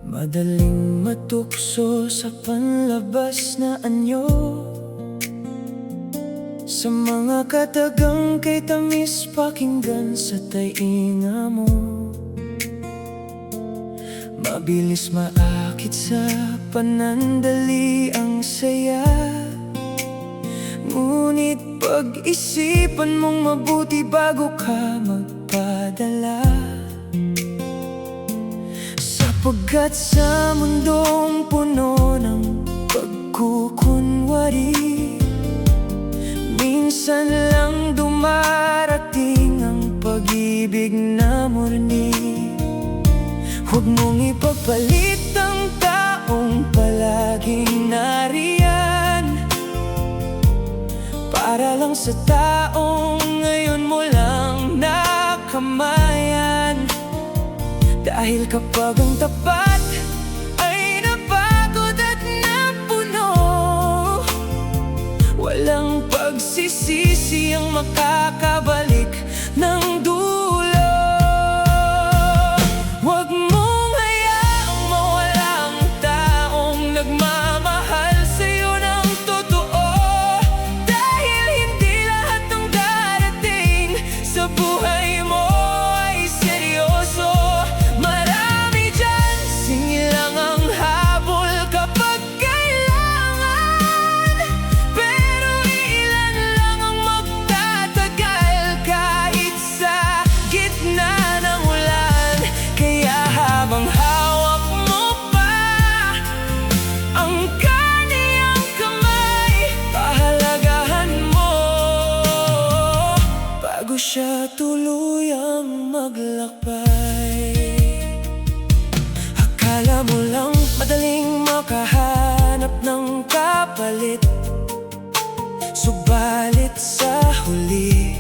Madaling matukso sa panlabas na anyo, sa mga katagang kay tamis pakinggan sa tainga mo. Mabilis maakit sa panandali ang saya, ngunit pag-isipan mong mabuti bago ka magpadala. Sapagkat sa mundong puno ng pagkukunwari, minsan lang dumarating ang pag-ibig na murni. Huwag mong ipagpalit ang taong palaging nariyan, para lang sa taong ngayon mo lang nakamayan. Dahil kapag ang tapat ay napagod at napuno, walang pagsisisi ang makakabalik ng dulo. Huwag mong hayaang mawala ang taong nagmamahal sa'yo ng totoo, dahil hindi lahat ng darating sa buhay mo ay seryoso. Marami dyan, singil lang ang habol kapag kailangan, pero ilan lang ang magtatagal kahit sa gitna ng ulan. Kaya habang hawak mo pa ang kaniyang kamay, pahalagahan mo bago siya tuluyang maglakbay. Akala mo lang madaling makahanap ng kapalit, subalit sa huli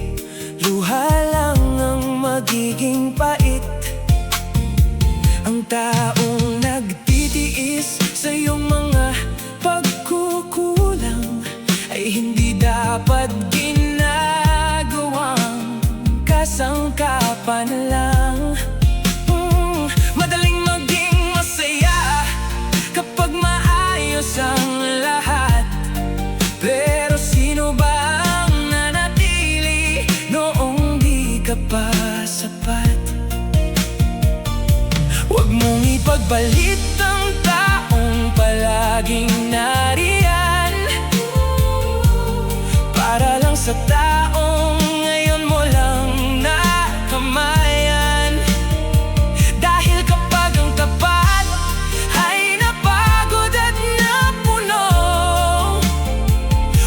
luha lang ang magiging pait. Ang taong nagtitiis sa iyong mga pagkukulang ay hindi dapat ginagawang kasangkapan lang. Madaling maging masaya kapag maayos ang lahat, pero sino ba ang nanatili noong di ka pa sapat? Huwag mong ipagbalit ang taong palaging nariyan, para lang sa taong ngayon mo lang nakamayan. Dahil kapag ang tapat ay napagod at napuno,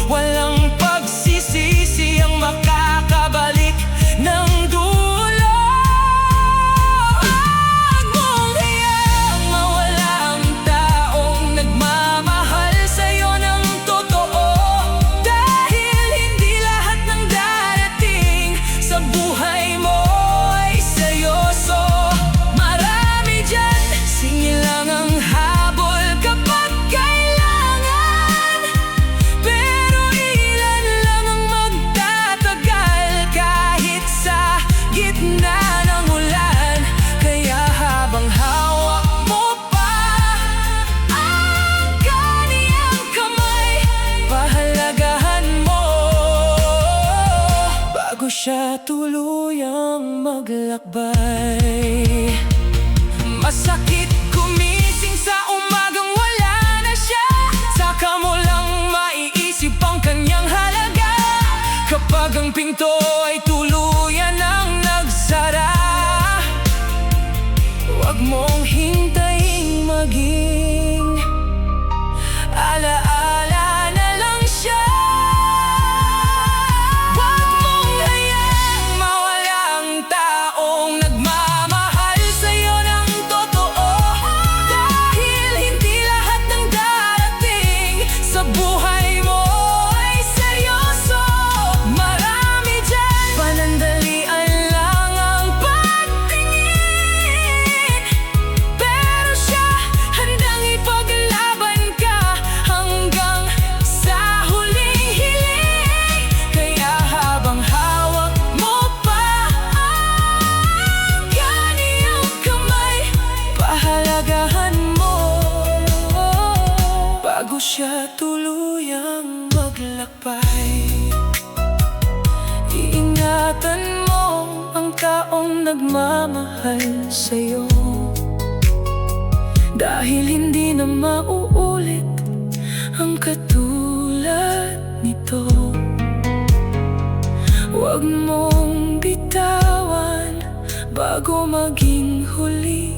walang pagsisisi ang makakabalik ng dulo. Huwag mong hayaang mawala ang taong nagmamahal sa'yo ng totoo, dahil hindi lahat ng darating sa buhay mo ay seryoso. Marami dyan, singil lang ang habol kapag kailangan, pero ilan lang ang magtatagal kahit sa gitna ng ulan. Kaya habang hawak mo pa ang kaniyang kamay, pahalagahan mo bago siya tuluyang maglakbay. Masakit gumising sa umagang wala na siya, saka mo lang maiisip ang kanyang halaga. Kapag ang pinto ay tuluyan ang nagsara, huwag mong hintayin maging alaala na lang siya. Huwag mong hayaang mawala ang taong nagmamahal sa'yo ng totoo, dahil hindi lahat ng darating sa buhay mo ay seryoso. Marami dyan, bago siya tuluyang maglakbay. Iingatan mo ang taong nagmamahal sa'yo, dahil hindi na mauulit ang katulad nito. Huwag mong bitawan bago maging huli